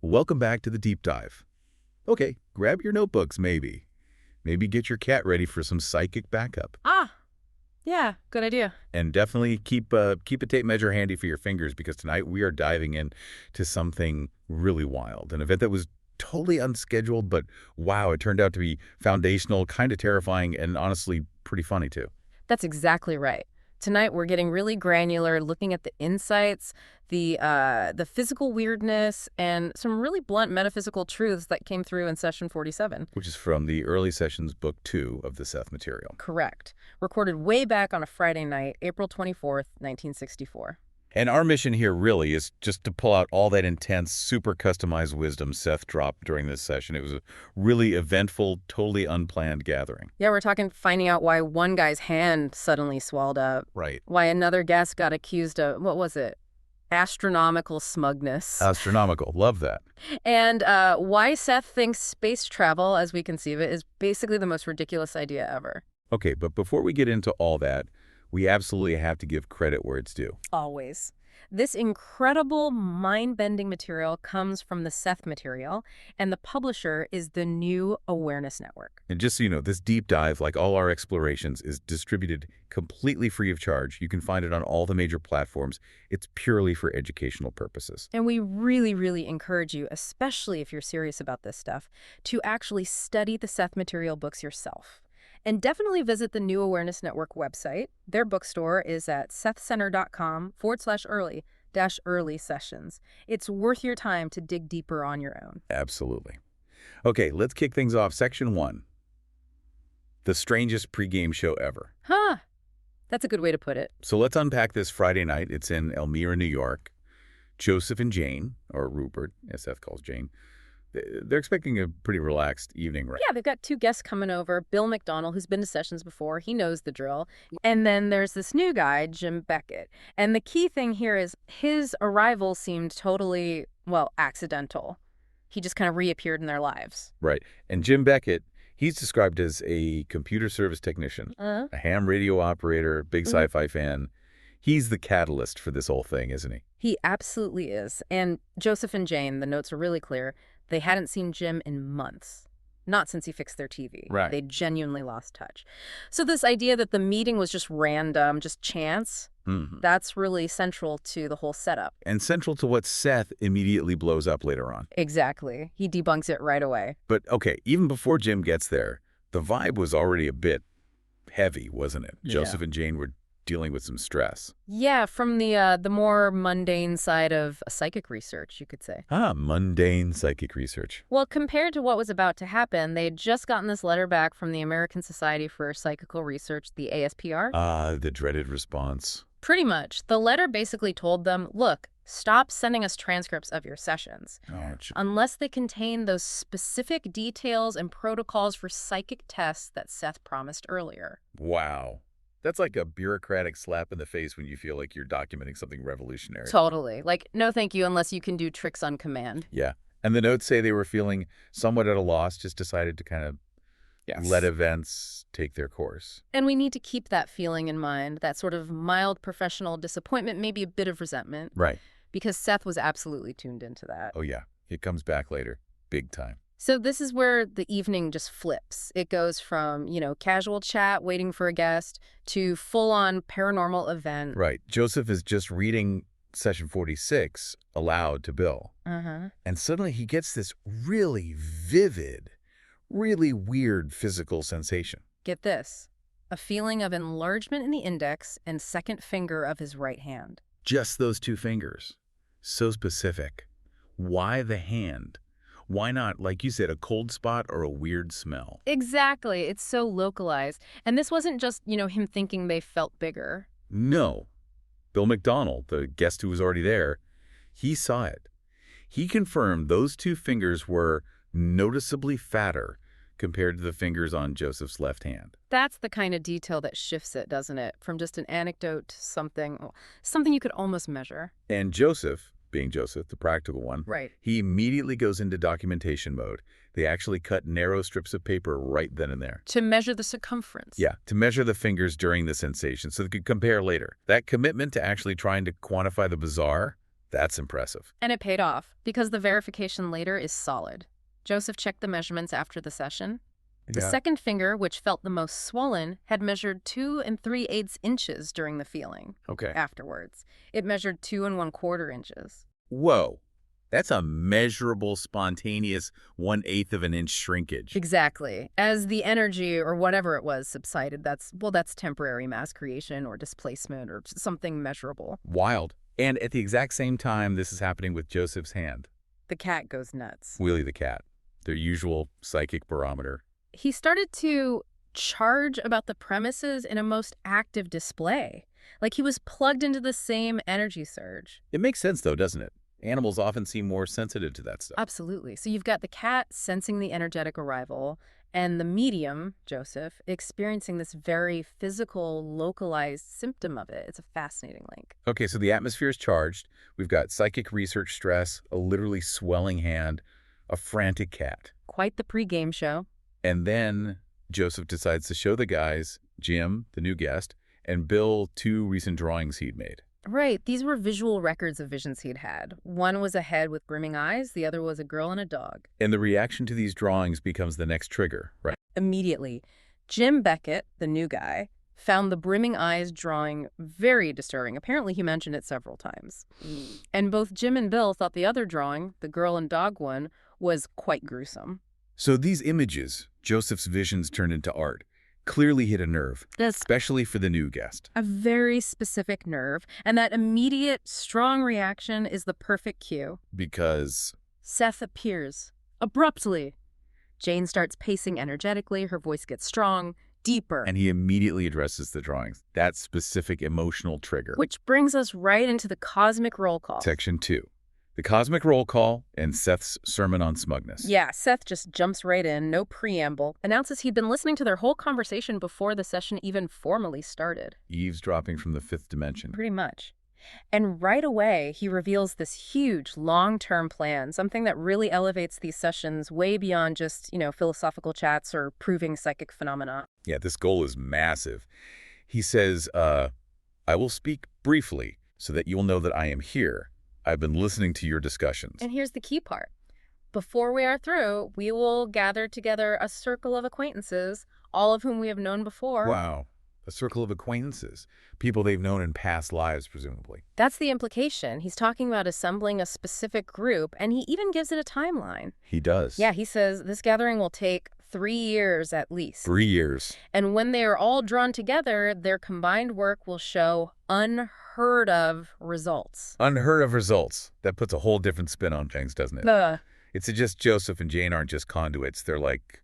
Welcome back to the deep dive. Okay, grab your notebooks maybe. Maybe get your cat ready for some psychic backup. Yeah, good idea. And definitely keep a tape measure handy for your fingers because tonight we are diving into something really wild. An event that was totally unscheduled, but wow, it turned out to be foundational, kind of terrifying, and honestly pretty funny too. That's exactly right. Tonight we're getting really granular, looking at the insights, the physical weirdness, and some really blunt metaphysical truths that came through in session 47. Which is from the early sessions, book 2 of the Seth Material. Correct. Recorded way back on a Friday night, April 24th, 1964. And our mission here really is just to pull out all that intense, super customized wisdom Seth dropped during this session. It was a really eventful, totally unplanned gathering. Yeah, we're talking finding out why one guy's hand suddenly swelled up. Right. Why another guest got accused of, what was it? Astronomical smugness. Astronomical. Love that. And why Seth thinks space travel, as we conceive it, is basically the most ridiculous idea ever. Okay, but before we get into all that, we absolutely have to give credit where it's due. Always. This incredible, mind-bending material comes from the Seth Material, and the publisher is the New Awareness Network. And just so you know, this deep dive, like all our explorations, is distributed completely free of charge. You can find it on all the major platforms. It's purely for educational purposes. And we really, really encourage you, especially if you're serious about this stuff, to actually study the Seth Material books yourself. And definitely visit the New Awareness Network website. Their bookstore is at sethcenter.com/early sessions. It's worth your time to dig deeper on your own. Absolutely. Okay, let's kick things off. Section 1. The strangest pregame show ever. That's a good way to put it. So let's unpack this Friday night. It's in Elmira, New York. Joseph and Jane, or Rupert, as Seth calls Jane, they're expecting a pretty relaxed evening, right? Yeah, they've got 2 guests coming over. Bill Macdonnel, who's been to sessions before. He knows the drill. And then there's this new guy, Jim Beckett. And the key thing here is his arrival seemed totally, accidental. He just kind of reappeared in their lives. Right. And Jim Beckett, he's described as a computer service technician, a ham radio operator, big sci-fi fan. He's the catalyst for this whole thing, isn't he? He absolutely is. And Joseph and Jane, the notes are really clear. They hadn't seen Jim in months. Not since he fixed their TV. Right. They genuinely lost touch. So this idea that the meeting was just random, just chance, that's really central to the whole setup. And central to what Seth immediately blows up later on. Exactly. He debunks it right away. But, okay, even before Jim gets there, the vibe was already a bit heavy, wasn't it? Yeah. Joseph and Jane were dealing with some stress. Yeah, from the more mundane side of psychic research, you could say. Mundane psychic research. Well, compared to what was about to happen, they had just gotten this letter back from the American Society for Psychical Research, the ASPR. The dreaded response. Pretty much. The letter basically told them, look, stop sending us transcripts of your sessions. Unless they contain those specific details and protocols for psychic tests that Seth promised earlier. Wow. That's like a bureaucratic slap in the face when you feel like you're documenting something revolutionary. Totally. Like, no thank you unless you can do tricks on command. Yeah. And the notes say they were feeling somewhat at a loss, just decided to kind of let events take their course. And we need to keep that feeling in mind, that sort of mild professional disappointment, maybe a bit of resentment. Right. Because Seth was absolutely tuned into that. Oh, yeah. It comes back later. Big time. So this is where the evening just flips. It goes from, casual chat, waiting for a guest, to full-on paranormal event. Right. Joseph is just reading session 46 aloud to Bill. And suddenly he gets this really vivid, really weird physical sensation. Get this. A feeling of enlargement in the index and second finger of his right hand. Just those 2 fingers. So specific. Why the hand? Why not, like you said, a cold spot or a weird smell? Exactly. It's so localized. And this wasn't just, him thinking they felt bigger. No. Bill Macdonnell, the guest who was already there, he saw it. He confirmed those 2 fingers were noticeably fatter compared to the fingers on Joseph's left hand. That's the kind of detail that shifts it, doesn't it? From just an anecdote to something you could almost measure. And Joseph, being Joseph, the practical one, right, he immediately goes into documentation mode. They actually cut narrow strips of paper right then and there. To measure the circumference. Yeah, to measure the fingers during the sensation so they could compare later. That commitment to actually trying to quantify the bizarre, That's impressive. And it paid off, because the verification later is solid. Joseph checked the measurements after the session. The second finger, which felt the most swollen, had measured 2 3/8 inches during the feeling. Okay. Afterwards, it measured 2 1/4 inches. Whoa. That's a measurable, spontaneous 1/8 of an inch shrinkage. Exactly. As the energy or whatever it was subsided, that's temporary mass creation or displacement or something measurable. Wild. And at the exact same time this is happening with Joseph's hand. The cat goes nuts. Willie the cat, their usual psychic barometer. He started to charge about the premises in a most active display. Like he was plugged into the same energy surge. It makes sense, though, doesn't it? Animals often seem more sensitive to that stuff. Absolutely. So you've got the cat sensing the energetic arrival, and the medium, Joseph, experiencing this very physical, localized symptom of it. It's a fascinating link. Okay, so the atmosphere is charged. We've got psychic research stress, a literally swelling hand, a frantic cat. Quite the pre-game show. And then Joseph decides to show the guys, Jim, the new guest, and Bill 2 recent drawings he'd made. Right. These were visual records of visions he'd had. One was a head with brimming eyes. The other was a girl and a dog. And the reaction to these drawings becomes the next trigger, right? Immediately, Jim Beckett, the new guy, found the brimming eyes drawing very disturbing. Apparently, he mentioned it several times. And both Jim and Bill thought the other drawing, the girl and dog one, was quite gruesome. So these images, Joseph's visions turned into art, clearly hit a nerve, especially for the new guest. A very specific nerve, and that immediate, strong reaction is the perfect cue. Because Seth appears, abruptly. Jane starts pacing energetically, her voice gets strong, deeper. And he immediately addresses the drawings, that specific emotional trigger. Which brings us right into the cosmic roll call. Section 2. The cosmic roll call and Seth's sermon on smugness. Yeah, Seth just jumps right in, no preamble, announces he'd been listening to their whole conversation before the session even formally started. Eavesdropping from the fifth dimension. Pretty much. And right away, he reveals this huge, long-term plan, something that really elevates these sessions way beyond just, philosophical chats or proving psychic phenomena. Yeah, this goal is massive. He says, I will speak briefly so that you'll know that I am here. I've been listening to your discussions. And here's the key part. Before we are through, we will gather together a circle of acquaintances, all of whom we have known before. Wow. A circle of acquaintances. People they've known in past lives, presumably. That's the implication. He's talking about assembling a specific group, and he even gives it a timeline. He does. Yeah, he says this gathering will take 3 years at least. 3 years. And when they are all drawn together, their combined work will show unheard of results. Unheard of results. That puts a whole different spin on things, doesn't it? It's just Joseph and Jane aren't just conduits. They're like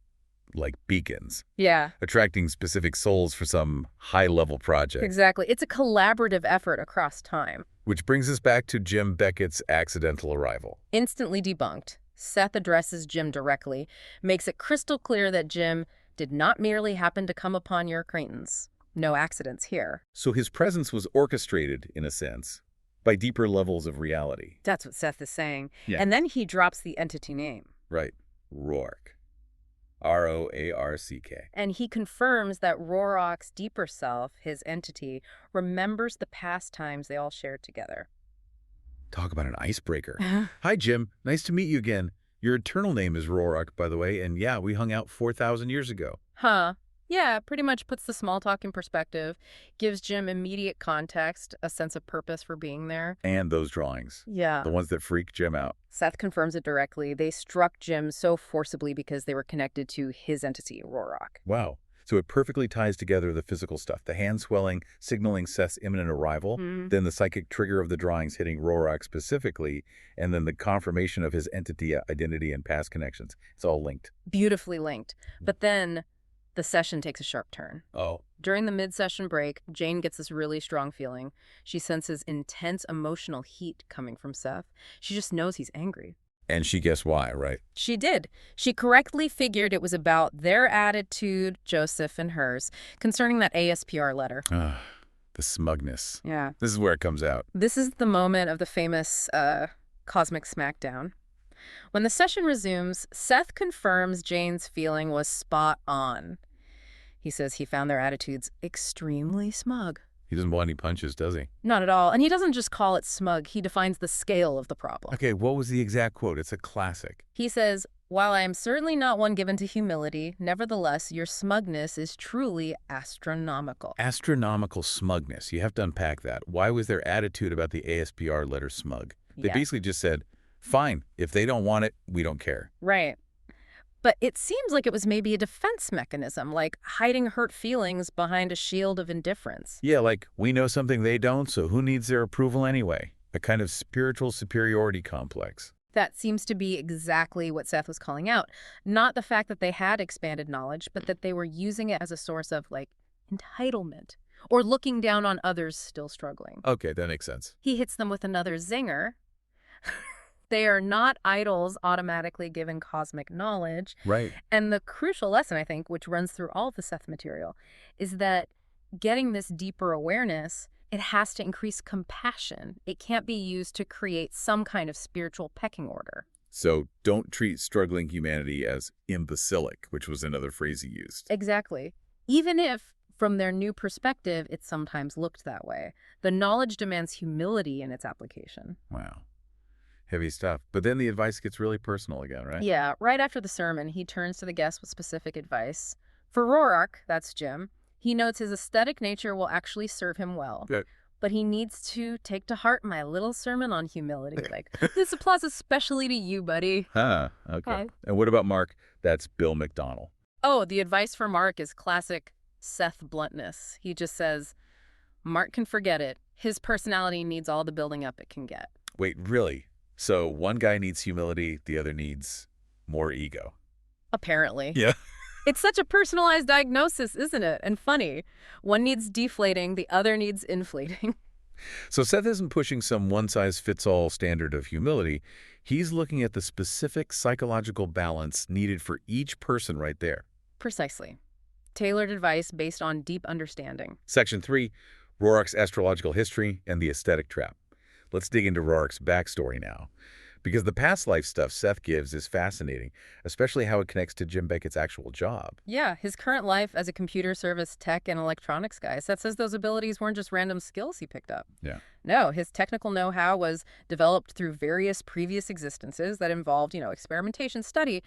beacons. Yeah. Attracting specific souls for some high-level project. Exactly. It's a collaborative effort across time. Which brings us back to Jim Beckett's accidental arrival. Instantly debunked. Seth addresses Jim directly, makes it crystal clear that Jim did not merely happen to come upon your acquaintance. No accidents here. So his presence was orchestrated, in a sense, by deeper levels of reality. That's what Seth is saying. Yeah. And then he drops the entity name. Right. Roarck. Roarck. And he confirms that Roarrock's deeper self, his entity, remembers the past times they all shared together. Talk about an icebreaker. Hi, Jim. Nice to meet you again. Your eternal name is Roarck, by the way, and yeah, we hung out 4,000 years ago. Huh. Yeah, pretty much puts the small talk in perspective, gives Jim immediate context, a sense of purpose for being there. And those drawings. Yeah. The ones that freak Jim out. Seth confirms it directly. They struck Jim so forcibly because they were connected to his entity, Roarck. Wow. So it perfectly ties together the physical stuff, the hand swelling, signaling Seth's imminent arrival, then the psychic trigger of the drawings hitting Roarrock specifically, and then the confirmation of his entity, identity, and past connections. It's all linked. Beautifully linked. But then the session takes a sharp turn. Oh. During the mid-session break, Jane gets this really strong feeling. She senses intense emotional heat coming from Seth. She just knows he's angry. And she guessed why, right? She did. She correctly figured it was about their attitude, Joseph and hers, concerning that ASPR letter. The smugness. Yeah. This is where it comes out. This is the moment of the famous cosmic smackdown. When the session resumes, Seth confirms Jane's feeling was spot on. He says he found their attitudes extremely smug. He doesn't want any punches, does he? Not at all. And he doesn't just call it smug, he defines the scale of the problem. Okay, what was the exact quote? It's a classic. He says, "While I am certainly not one given to humility, nevertheless, your smugness is truly astronomical." Astronomical smugness. You have to unpack that. Why was their attitude about the ASPR letter smug? They Yeah. basically just said, fine, if they don't want it, we don't care. Right. But it seems like it was maybe a defense mechanism, like hiding hurt feelings behind a shield of indifference. Yeah, like, we know something they don't, so who needs their approval anyway? A kind of spiritual superiority complex. That seems to be exactly what Seth was calling out. Not the fact that they had expanded knowledge, but that they were using it as a source of, like, entitlement or looking down on others still struggling. Okay, that makes sense. He hits them with another zinger. They are not idols automatically given cosmic knowledge. Right. And the crucial lesson, I think, which runs through all of the Seth material, is that getting this deeper awareness, it has to increase compassion. It can't be used to create some kind of spiritual pecking order. So don't treat struggling humanity as imbecilic, which was another phrase he used. Exactly. Even if, from their new perspective, it sometimes looked that way. The knowledge demands humility in its application. Wow. Heavy stuff. But then the advice gets really personal again, right? Yeah, right after the sermon, he turns to the guests with specific advice. For Roarck, that's Jim, he notes his aesthetic nature will actually serve him well. Yeah. But he needs to take to heart my little sermon on humility. Like, this applies especially to you, buddy. Huh. Okay. And what about Mark? That's Bill Macdonnel. Oh, the advice for Mark is classic Seth bluntness. He just says, Mark can forget it. His personality needs all the building up it can get. Wait, really? So one guy needs humility, the other needs more ego. Apparently. Yeah. It's such a personalized diagnosis, isn't it? And funny. One needs deflating, the other needs inflating. So Seth isn't pushing some one-size-fits-all standard of humility. He's looking at the specific psychological balance needed for each person right there. Precisely. Tailored advice based on deep understanding. Section 3, Roark's astrological history and the aesthetic trap. Let's dig into Roark's backstory now. Because the past life stuff Seth gives is fascinating, especially how it connects to Jim Beckett's actual job. Yeah, his current life as a computer service tech and electronics guy. Seth says those abilities weren't just random skills he picked up. Yeah. No, his technical know-how was developed through various previous existences that involved, experimentation, study,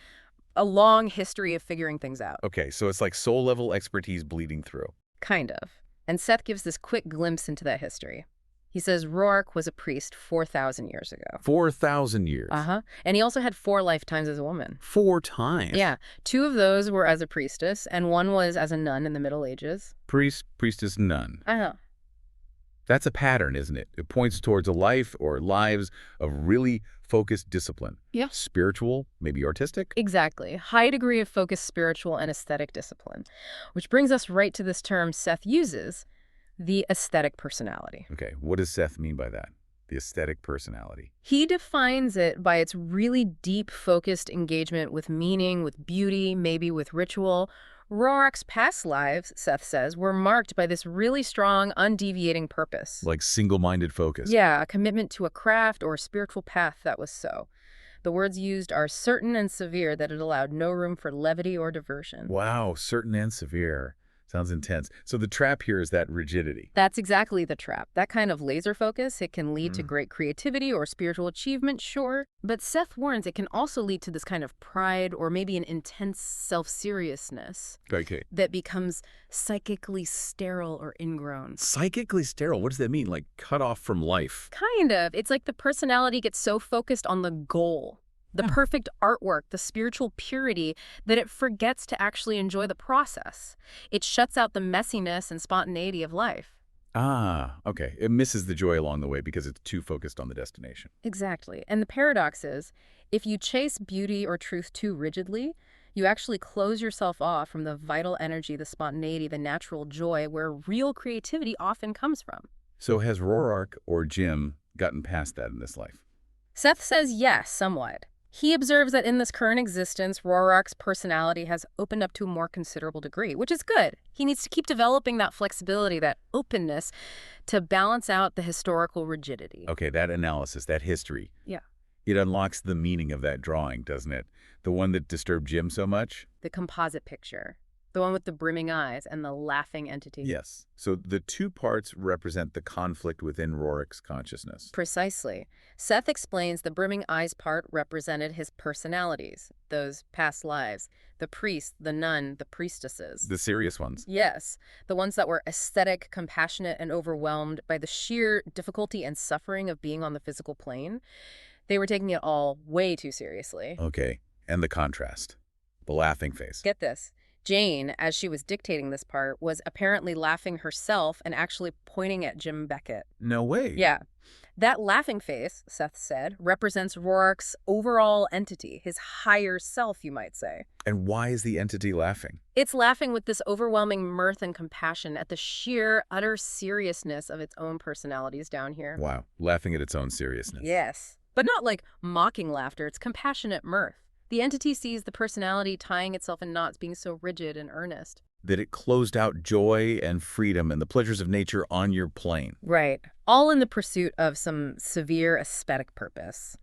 a long history of figuring things out. Okay, so it's like soul-level expertise bleeding through. Kind of. And Seth gives this quick glimpse into that history. He says Roarck was a priest 4,000 years ago. 4,000 years. Uh-huh. And he also had 4 lifetimes as a woman. 4 times? Yeah. 2 of those were as a priestess, and 1 was as a nun in the Middle Ages. Priest, priestess, nun. Uh-huh. That's a pattern, isn't it? It points towards a life or lives of really focused discipline. Yeah. Spiritual, maybe artistic? Exactly. High degree of focused spiritual and aesthetic discipline. Which brings us right to this term Seth uses, the aesthetic personality. Okay, what does Seth mean by that? The aesthetic personality. He defines it by its really deep, focused engagement with meaning, with beauty, maybe with ritual. Roark's past lives, Seth says, were marked by this really strong, undeviating purpose. Like single-minded focus. Yeah, a commitment to a craft or a spiritual path that was so. The words used are certain and severe that it allowed no room for levity or diversion. Wow, certain and severe. Sounds intense. So the trap here is that rigidity. That's exactly the trap. That kind of laser focus, it can lead to great creativity or spiritual achievement, sure. But Seth warns it can also lead to this kind of pride or maybe an intense self-seriousness Okay. that becomes psychically sterile or ingrown. Psychically sterile, what does that mean? Like cut off from life? Kind of. It's like the personality gets so focused on the goal, the perfect artwork, the spiritual purity, that it forgets to actually enjoy the process. It shuts out the messiness and spontaneity of life. Ah, okay. It misses the joy along the way because it's too focused on the destination. Exactly. And the paradox is, if you chase beauty or truth too rigidly, you actually close yourself off from the vital energy, the spontaneity, the natural joy where real creativity often comes from. So has Roarck or Jim gotten past that in this life? Seth says yes, somewhat. He observes that in this current existence, Roark's personality has opened up to a more considerable degree, which is good. He needs to keep developing that flexibility, that openness, to balance out the historical rigidity. Okay, that analysis, that history. Yeah. It unlocks the meaning of that drawing, doesn't it? The one that disturbed Jim so much? The composite picture. The one with the brimming eyes and the laughing entity. Yes. So the two parts represent the conflict within Roark's consciousness. Precisely. Seth explains the brimming eyes part represented his personalities, those past lives, the priest, the nun, the priestesses. The serious ones. Yes, the ones that were aesthetic, compassionate, and overwhelmed by the sheer difficulty and suffering of being on the physical plane. They were taking it all way too seriously. Okay. And the contrast. The laughing face. Get this. Jane, as she was dictating this part, was apparently laughing herself and actually pointing at Jim Beckett. No way. Yeah. That laughing face, Seth said, represents Roark's overall entity, his higher self, you might say. And why is the entity laughing? It's laughing with this overwhelming mirth and compassion at the sheer, utter seriousness of its own personalities down here. Wow. Laughing at its own seriousness. Yes. But not like mocking laughter. It's compassionate mirth. The entity sees the personality tying itself in knots, being so rigid and earnest. That it closed out joy and freedom and the pleasures of nature on your plane. Right. All in the pursuit of some severe aesthetic purpose.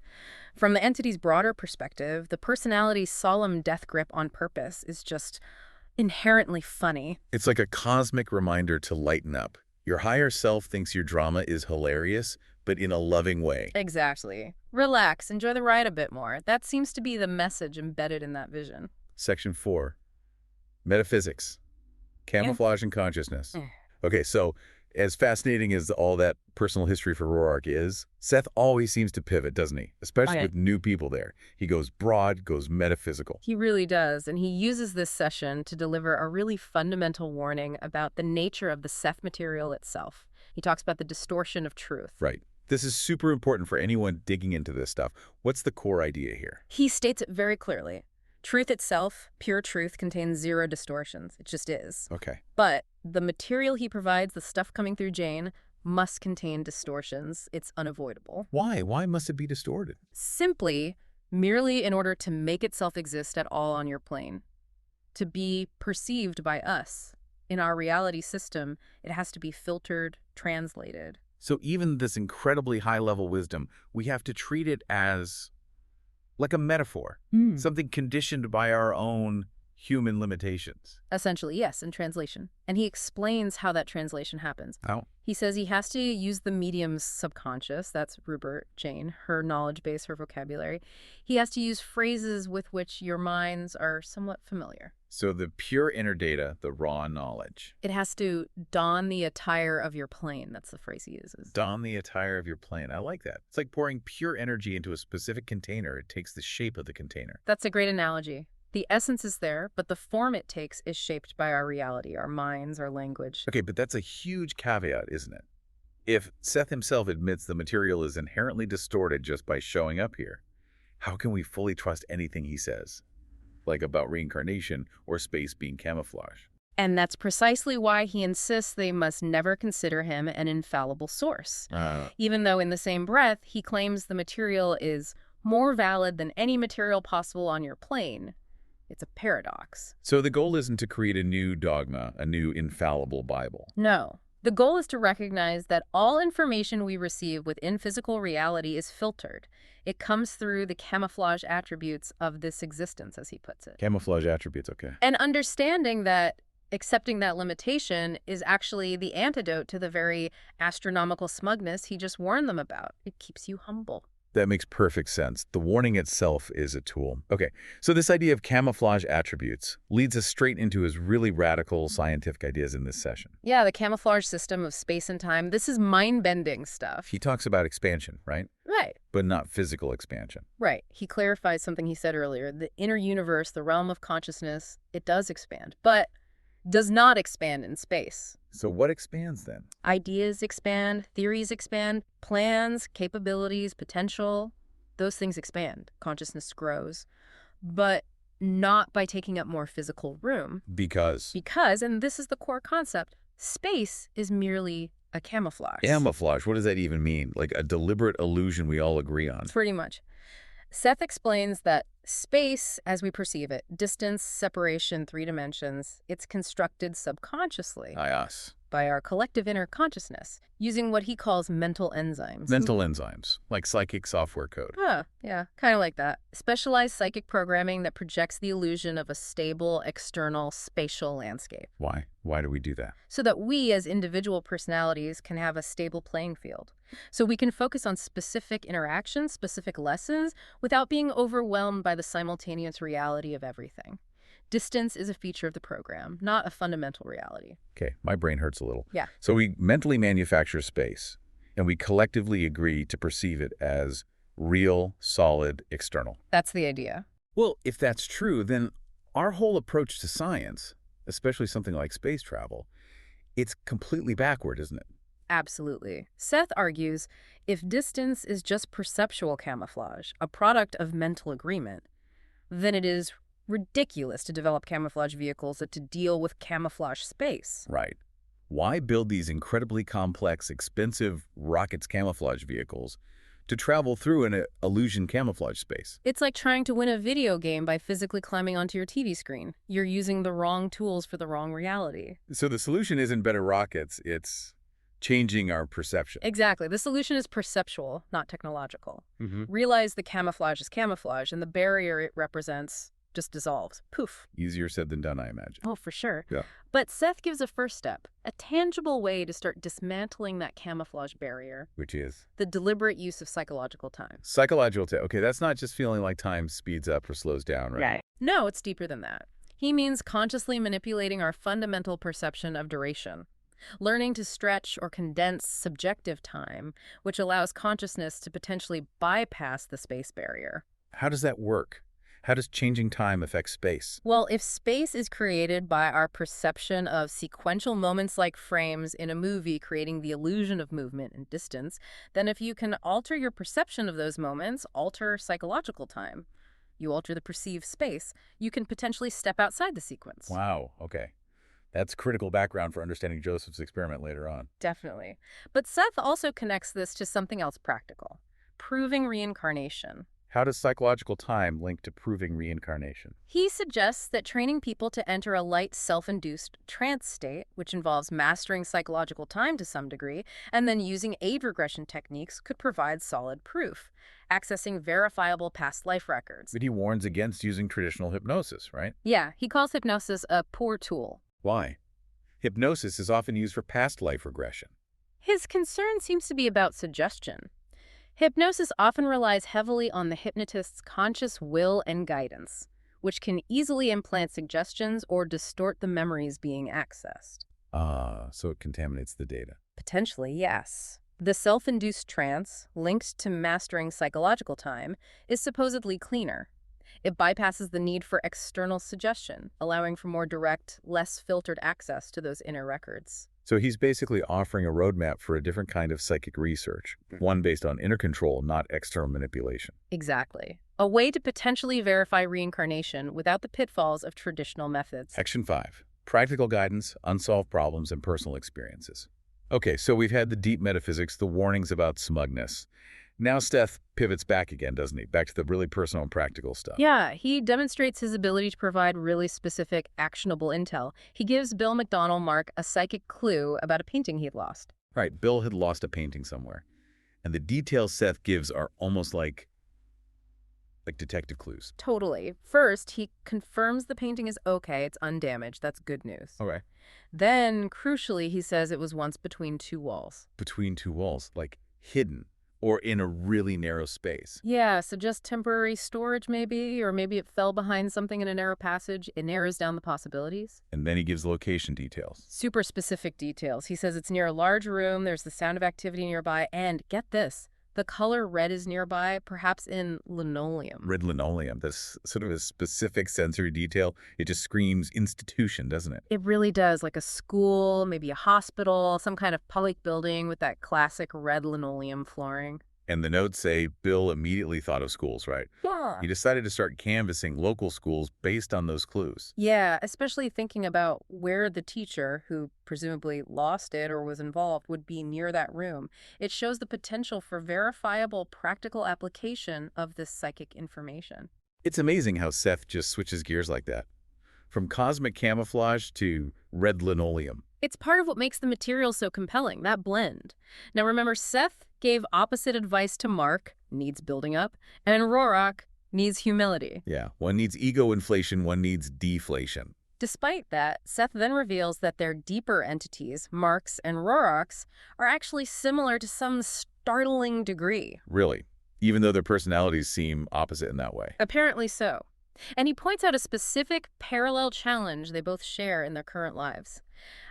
From the entity's broader perspective, the personality's solemn death grip on purpose is just inherently funny. It's like a cosmic reminder to lighten up. Your higher self thinks your drama is hilarious, but in a loving way. Exactly. Relax, enjoy the ride a bit more. That seems to be the message embedded in that vision. Section 4. Metaphysics. Camouflage and consciousness. Okay, so as fascinating as all that personal history for Roarck is, Seth always seems to pivot, doesn't he? Especially with new people there. He goes broad, goes metaphysical. He really does, and he uses this session to deliver a really fundamental warning about the nature of the Seth material itself. He talks about the distortion of truth. Right. This is super important for anyone digging into this stuff. What's the core idea here? He states it very clearly. Truth itself, pure truth, contains zero distortions. It just is. Okay. But the material he provides, the stuff coming through Jane, must contain distortions. It's unavoidable. Why? Why must it be distorted? Simply, merely in order to make itself exist at all on your plane. To be perceived by us. In our reality system, it has to be filtered, translated. So even this incredibly high-level wisdom, we have to treat it as like a metaphor, something conditioned by our own human limitations. Essentially, yes, in translation. And he explains how that translation happens. How? He says he has to use the medium's subconscious, that's Rupert, Jane, her knowledge base, her vocabulary. He has to use phrases with which your minds are somewhat familiar. So the pure inner data, the raw knowledge. It has to don the attire of your plane. That's the phrase he uses. Don the attire of your plane. I like that. It's like pouring pure energy into a specific container. It takes the shape of the container. That's a great analogy. The essence is there, but the form it takes is shaped by our reality, our minds, our language. Okay, but that's a huge caveat, isn't it? If Seth himself admits the material is inherently distorted just by showing up here, how can we fully trust anything he says? Like about reincarnation or space being camouflage. And that's precisely why he insists they must never consider him an infallible source. Even though in the same breath, he claims the material is more valid than any material possible on your plane. It's a paradox. So the goal isn't to create a new dogma, a new infallible Bible. No. The goal is to recognize that all information we receive within physical reality is filtered. It comes through the camouflage attributes of this existence, as he puts it. Camouflage attributes, okay. And understanding that accepting that limitation is actually the antidote to the very astronomical smugness he just warned them about. It keeps you humble. That makes perfect sense. The warning itself is a tool. Okay, so this idea of camouflage attributes leads us straight into his really radical scientific ideas in this session. Yeah, the camouflage system of space and time. This is mind-bending stuff. He talks about expansion, right? Right. But not physical expansion. Right. He clarifies something he said earlier. The inner universe, the realm of consciousness, it does expand, but does not expand in space. So what expands then? Ideas expand, theories expand, plans, capabilities, potential, those things expand. Consciousness grows, but not by taking up more physical room. Because, and this is the core concept, space is merely a camouflage. Camouflage, what does that even mean? Like a deliberate illusion we all agree on. Pretty much. Seth explains that space, as we perceive it, distance, separation, 3 dimensions, it's constructed subconsciously. Us. by our collective inner consciousness, using what he calls mental enzymes. Mental enzymes, like psychic software code. Yeah, kind of like that. Specialized psychic programming that projects the illusion of a stable, external, spatial landscape. Why? Why do we do that? So that we, as individual personalities, can have a stable playing field. So we can focus on specific interactions, specific lessons, without being overwhelmed by the simultaneous reality of everything. Distance is a feature of the program, not a fundamental reality. Okay, my brain hurts a little. Yeah. So we mentally manufacture space, and we collectively agree to perceive it as real, solid, external. That's the idea. Well, if that's true, then our whole approach to science, especially something like space travel, it's completely backward, isn't it? Absolutely. Seth argues if distance is just perceptual camouflage, a product of mental agreement, then it is ridiculous to develop camouflage vehicles that to deal with camouflage space. Right. Why build these incredibly complex, expensive rockets camouflage vehicles to travel through an illusion camouflage space? It's like trying to win a video game by physically climbing onto your TV screen. You're using the wrong tools for the wrong reality. So the solution isn't better rockets, it's changing our perception. Exactly. The solution is perceptual, not technological. Mm-hmm. Realize the camouflage is camouflage, and the barrier it represents just dissolves. Poof. Easier said than done, I imagine. Oh, for sure. Yeah. But Seth gives a first step, a tangible way to start dismantling that camouflage barrier. Which is? The deliberate use of psychological time. Okay, that's not just feeling like time speeds up or slows down, right? No, it's deeper than that. He means consciously manipulating our fundamental perception of duration. Learning to stretch or condense subjective time, which allows consciousness to potentially bypass the space barrier. How does that work? How does changing time affect space? Well, if space is created by our perception of sequential moments like frames in a movie creating the illusion of movement and distance, then if you can alter your perception of those moments, alter psychological time, you alter the perceived space, you can potentially step outside the sequence. Wow, okay. That's critical background for understanding Joseph's experiment later on. Definitely. But Seth also connects this to something else practical, proving reincarnation. How does psychological time link to proving reincarnation? He suggests that training people to enter a light self-induced trance state, which involves mastering psychological time to some degree, and then using age regression techniques could provide solid proof, accessing verifiable past life records. But he warns against using traditional hypnosis, right? Yeah, he calls hypnosis a poor tool. Why? Hypnosis is often used for past life regression. His concern seems to be about suggestion. Hypnosis often relies heavily on the hypnotist's conscious will and guidance, which can easily implant suggestions or distort the memories being accessed. So it contaminates the data. Potentially, yes. The self-induced trance, linked to mastering psychological time, is supposedly cleaner. It bypasses the need for external suggestion, allowing for more direct, less filtered access to those inner records. So he's basically offering a roadmap for a different kind of psychic research, one based on inner control, not external manipulation. Exactly. A way to potentially verify reincarnation without the pitfalls of traditional methods. Section 5. Practical guidance, unsolved problems, and personal experiences. Okay, so we've had the deep metaphysics, the warnings about smugness. Now Seth pivots back again, doesn't he? Back to the really personal and practical stuff. Yeah, he demonstrates his ability to provide really specific, actionable intel. He gives Bill Macdonnell Mark a psychic clue about a painting he'd lost. Right, Bill had lost a painting somewhere. And the details Seth gives are almost like detective clues. Totally. First, he confirms the painting is okay, it's undamaged. That's good news. Okay. Then, crucially, he says it was once between two walls. Between two walls, like hidden, or in a really narrow space. Yeah, so just temporary storage maybe, or maybe it fell behind something in a narrow passage. It narrows down the possibilities. And then he gives location details. Super specific details. He says it's near a large room, there's the sound of activity nearby, and get this, the color red is nearby, perhaps in linoleum. Red linoleum, that's sort of a specific sensory detail. It just screams institution, doesn't it? It really does, like a school, maybe a hospital, some kind of public building with that classic red linoleum flooring. And the notes say Bill immediately thought of schools, right? Yeah. He decided to start canvassing local schools based on those clues. Yeah, especially thinking about where the teacher, who presumably lost it or was involved, would be near that room. It shows the potential for verifiable practical application of this psychic information. It's amazing how Seth just switches gears like that. From cosmic camouflage to red linoleum. It's part of what makes the material so compelling, that blend. Now remember, Seth gave opposite advice to Mark, needs building up, and Roarck needs humility. Yeah, one needs ego inflation, one needs deflation. Despite that, Seth then reveals that their deeper entities, Mark's and Roark's, are actually similar to some startling degree. Really, even though their personalities seem opposite in that way. Apparently so. And he points out a specific parallel challenge they both share in their current lives.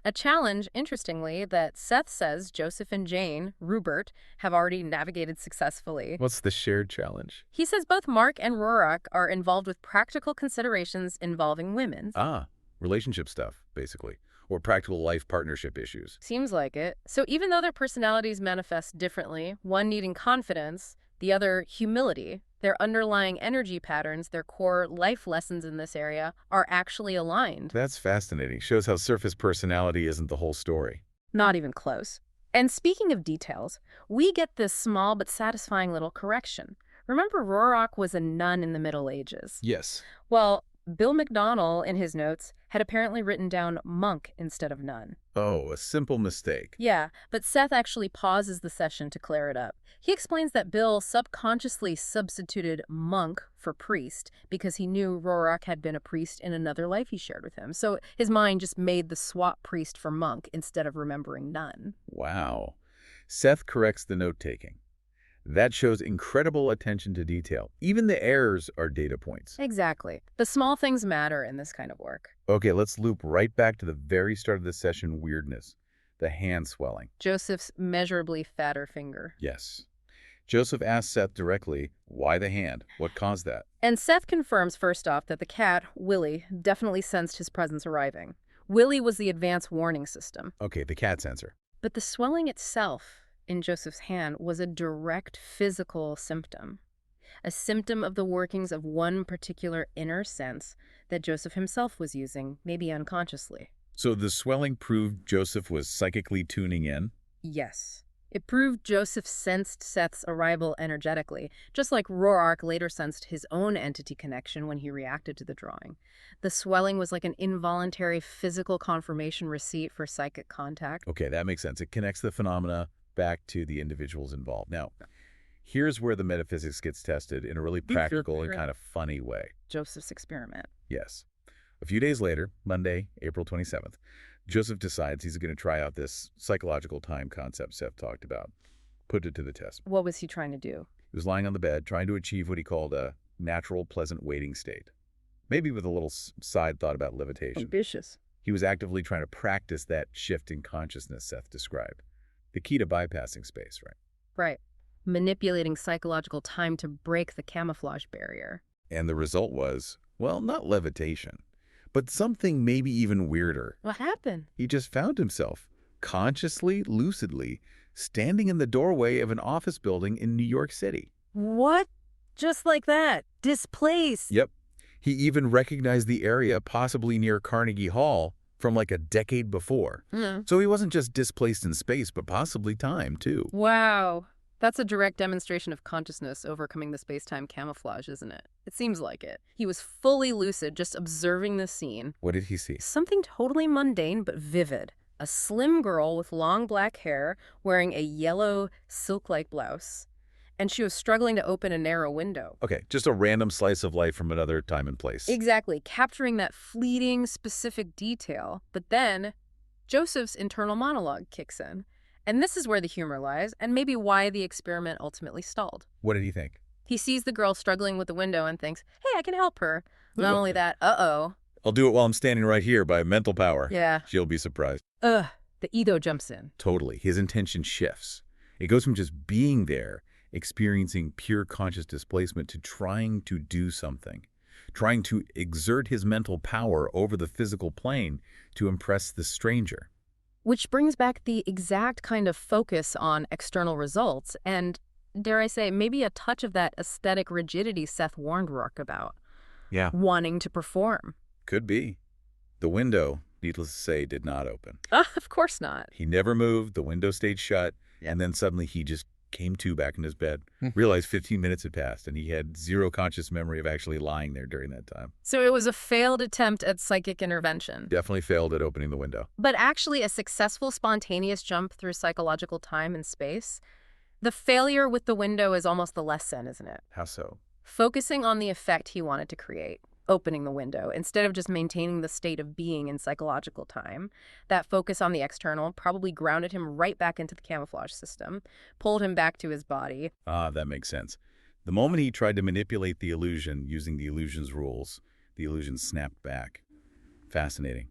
A challenge, interestingly, that Seth says Joseph and Jane, Rupert, have already navigated successfully. What's the shared challenge? He says both Mark and Roarck are involved with practical considerations involving women. Relationship stuff, basically, or practical life partnership issues. Seems like it. So even though their personalities manifest differently, one needing confidence, the other humility, their underlying energy patterns, their core life lessons in this area, are actually aligned. That's fascinating. Shows how surface personality isn't the whole story. Not even close. And speaking of details, we get this small but satisfying little correction. Remember, Roarck was a nun in the Middle Ages. Yes. Well, Bill Macdonnel, in his notes, had apparently written down monk instead of nun. Oh, a simple mistake. Yeah, but Seth actually pauses the session to clear it up. He explains that Bill subconsciously substituted monk for priest because he knew Roarck had been a priest in another life he shared with him. So his mind just made the swap priest for monk instead of remembering nun. Wow. Seth corrects the note-taking. That shows incredible attention to detail. Even the errors are data points. Exactly. The small things matter in this kind of work. Okay, let's loop right back to the very start of the session weirdness. The hand swelling. Joseph's measurably fatter finger. Yes. Joseph asks Seth directly, why the hand? What caused that? And Seth confirms first off that the cat, Willie, definitely sensed his presence arriving. Willie was the advanced warning system. Okay, the cat sensor. But the swelling itself in Joseph's hand was a direct physical symptom. A symptom of the workings of one particular inner sense that Joseph himself was using, maybe unconsciously. So the swelling proved Joseph was psychically tuning in? Yes. It proved Joseph sensed Seth's arrival energetically, just like Roarck later sensed his own entity connection when he reacted to the drawing. The swelling was like an involuntary physical confirmation receipt for psychic contact. Okay, that makes sense. It connects the phenomena back to the individuals involved. Now, here's where the metaphysics gets tested in a really practical and kind of funny way. Joseph's experiment. Yes. A few days later, Monday, April 27th, Joseph decides he's going to try out this psychological time concept Seth talked about. Put it to the test. What was he trying to do? He was lying on the bed, trying to achieve what he called a natural, pleasant waiting state. Maybe with a little side thought about levitation. Ambitious. He was actively trying to practice that shift in consciousness Seth described. The key to bypassing space, right? Right. Manipulating psychological time to break the camouflage barrier. And the result was, well, not levitation, but something maybe even weirder. What happened? He just found himself, consciously, lucidly, standing in the doorway of an office building in New York City. What? Just like that? Displaced? Yep. He even recognized the area, possibly near Carnegie Hall, from like a decade before. So he wasn't just displaced in space, but possibly time, too. Wow. That's a direct demonstration of consciousness overcoming the space-time camouflage, isn't it? It seems like it. He was fully lucid, just observing the scene. What did he see? Something totally mundane but vivid. A slim girl with long black hair wearing a yellow silk-like blouse. And she was struggling to open a narrow window. Okay, just a random slice of life from another time and place. Exactly, capturing that fleeting, specific detail. But then, Joseph's internal monologue kicks in. And this is where the humor lies, and maybe why the experiment ultimately stalled. What did he think? He sees the girl struggling with the window and thinks, hey, I can help her. Not only that, uh-oh. I'll do it while I'm standing right here by mental power. Yeah. She'll be surprised. The ego jumps in. Totally. His intention shifts. It goes from just being there, experiencing pure conscious displacement, to trying to do something. Trying to exert his mental power over the physical plane to impress the stranger. Which brings back the exact kind of focus on external results and, dare I say, maybe a touch of that aesthetic rigidity Seth warned Roarck about. Yeah. Wanting to perform. Could be. The window, needless to say, did not open. Of course not. He never moved, the window stayed shut, and then suddenly he just came to back in his bed, realized 15 minutes had passed, and he had zero conscious memory of actually lying there during that time. So it was a failed attempt at psychic intervention. Definitely failed at opening the window. But actually a successful spontaneous jump through psychological time and space. The failure with the window is almost the lesson, isn't it? How so? Focusing on the effect he wanted to create, opening the window, instead of just maintaining the state of being in psychological time. That focus on the external probably grounded him right back into the camouflage system, pulled him back to his body. Ah, that makes sense. The moment he tried to manipulate the illusion using the illusion's rules, the illusion snapped back. Fascinating.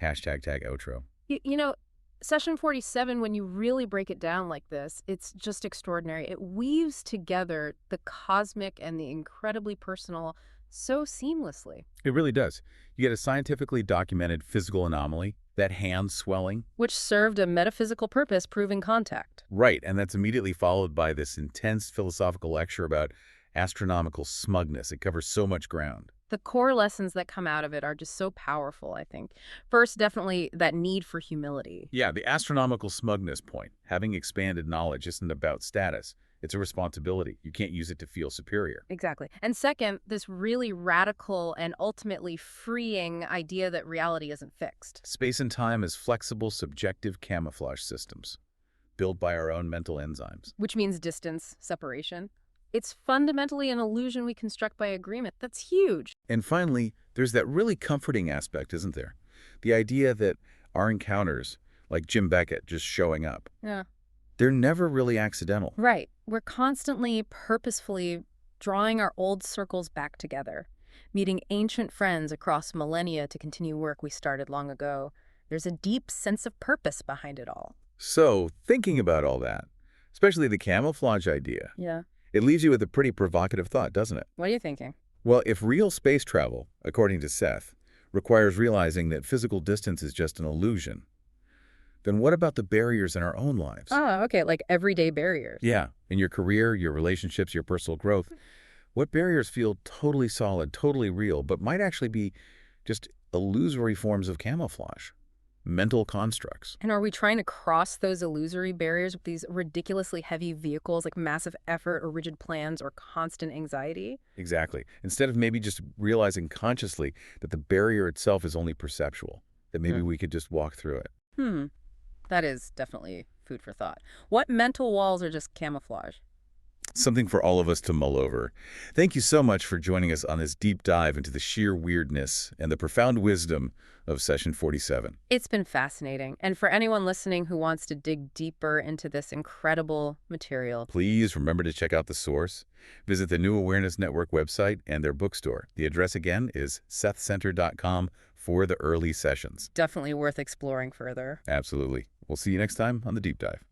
Hashtag tag outro. You know, Session 47, when you really break it down like this, it's just extraordinary. It weaves together the cosmic and the incredibly personal so seamlessly. It really does. You get a scientifically documented physical anomaly, that hand swelling. Which served a metaphysical purpose, proving contact. Right, and that's immediately followed by this intense philosophical lecture about astronomical smugness. It covers so much ground. The core lessons that come out of it are just so powerful, I think. First, definitely that need for humility. Yeah, the astronomical smugness point. Having expanded knowledge isn't about status. It's a responsibility. You can't use it to feel superior. Exactly. And second, this really radical and ultimately freeing idea that reality isn't fixed. Space and time as flexible, subjective camouflage systems, built by our own mental enzymes. Which means distance, separation. It's fundamentally an illusion we construct by agreement. That's huge. And finally, there's that really comforting aspect, isn't there? The idea that our encounters, like Jim Beckett just showing up, Yeah. they're never really accidental. Right. We're constantly, purposefully drawing our old circles back together, meeting ancient friends across millennia to continue work we started long ago. There's a deep sense of purpose behind it all. So, thinking about all that, especially the camouflage idea, Yeah. it leaves you with a pretty provocative thought, doesn't it? What are you thinking? Well, if real space travel, according to Seth, requires realizing that physical distance is just an illusion, then what about the barriers in our own lives? Oh, okay, like everyday barriers. Yeah, in your career, your relationships, your personal growth. What barriers feel totally solid, totally real, but might actually be just illusory forms of camouflage? Mental constructs. And are we trying to cross those illusory barriers with these ridiculously heavy vehicles like massive effort or rigid plans or constant anxiety? Exactly. Instead of maybe just realizing consciously that the barrier itself is only perceptual, that maybe we could just walk through it. That is definitely food for thought. What mental walls are just camouflage? Something for all of us to mull over. Thank you so much for joining us on this deep dive into the sheer weirdness and the profound wisdom of Session 47. It's been fascinating. And for anyone listening who wants to dig deeper into this incredible material, Please remember to check out the source. Visit the New Awareness Network website and their bookstore. The address again is sethcenter.com for the early sessions. definitely worth exploring further. Absolutely. We'll see you next time on The Deep Dive.